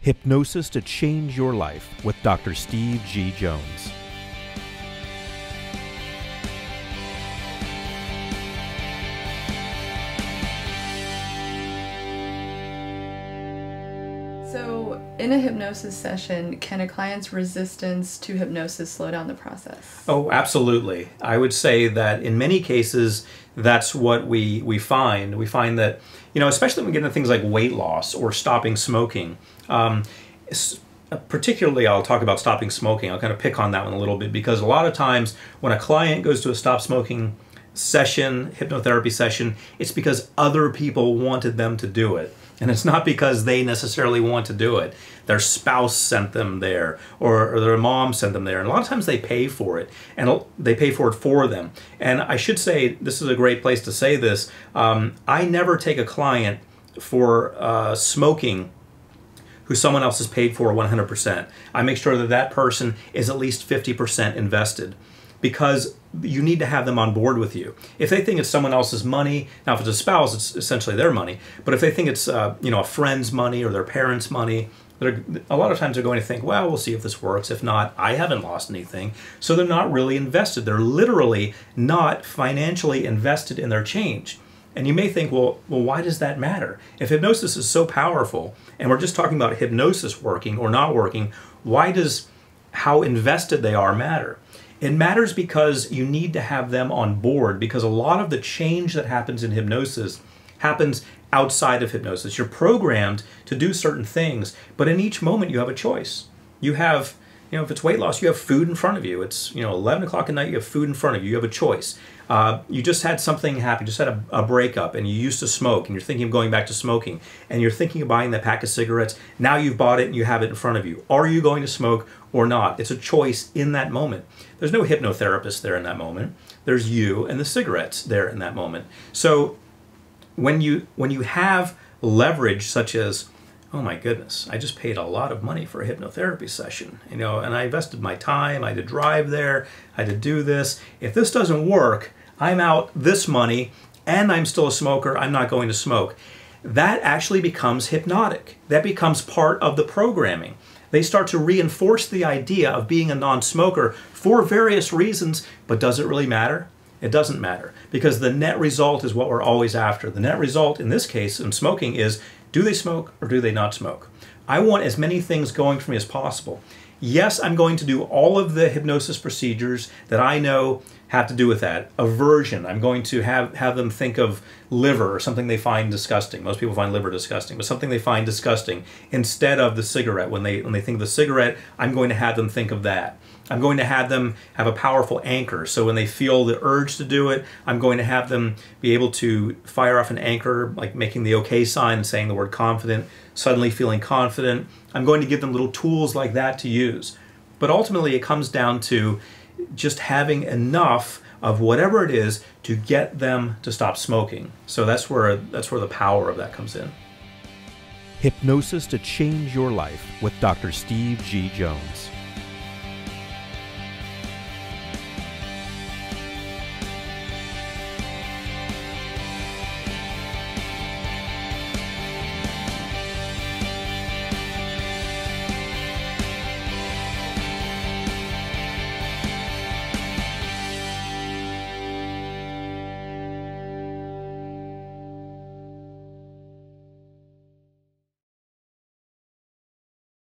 Hypnosis to Change Your Life with Dr. Steve G. Jones. So, in a hypnosis session, can a client's resistance to hypnosis slow down the process? Oh, absolutely. I would say that in many cases, that's what we find. We find that, especially when we get into things like weight loss or stopping smoking, particularly I'll talk about stopping smoking. I'll kind of pick on that one a little bit because a lot of times when a client goes to a stop smoking session, hypnotherapy session, it's because other people wanted them to do it. And it's not because they necessarily want to do it. Their spouse sent them there, or their mom sent them there. And a lot of times they pay for it, and they pay for it for them. And I should say, this is a great place to say this, I never take a client for smoking who someone else has paid for 100%. I make sure that that person is at least 50% invested, because you need to have them on board with you. If they think it's someone else's money, now if it's a spouse, it's essentially their money, but if they think it's a friend's money or their parents' money, a lot of times they're going to think, well, we'll see if this works. If not, I haven't lost anything. So they're not really invested. They're literally not financially invested in their change. And you may think, well, why does that matter? If hypnosis is so powerful, and we're just talking about hypnosis working or not working, why does how invested they are matter? It matters because you need to have them on board, because a lot of the change that happens in hypnosis happens outside of hypnosis. You're programmed to do certain things, but in each moment you have a choice. You have, if it's weight loss, you have food in front of you. It's 11 o'clock at night, you have food in front of you. You have a choice. You just had something happen, you just had a breakup, and you used to smoke, and you're thinking of going back to smoking, and you're thinking of buying that pack of cigarettes. Now you've bought it and you have it in front of you. Are you going to smoke or not? It's a choice in that moment. There's no hypnotherapist there in that moment. There's you and the cigarettes there in that moment. So when you have leverage such as, oh my goodness, I just paid a lot of money for a hypnotherapy session, and I invested my time, I had to drive there, I had to do this. If this doesn't work, I'm out this money and I'm still a smoker, I'm not going to smoke. That actually becomes hypnotic. That becomes part of the programming. They start to reinforce the idea of being a non-smoker for various reasons, but does it really matter? It doesn't matter, because the net result is what we're always after. The net result in this case in smoking is, do they smoke or do they not smoke? I want as many things going for me as possible. Yes, I'm going to do all of the hypnosis procedures that I know have to do with that. Aversion, I'm going to have them think of liver or something they find disgusting. Most people find liver disgusting, but something they find disgusting instead of the cigarette. When they think of the cigarette, I'm going to have them think of that. I'm going to have them have a powerful anchor. So when they feel the urge to do it, I'm going to have them be able to fire off an anchor, like making the okay sign and saying the word confident, suddenly feeling confident. I'm going to give them little tools like that to use. But ultimately it comes down to just having enough of whatever it is to get them to stop smoking. So that's where the power of that comes in. Hypnosis to Change Your Life with Dr. Steve G. Jones.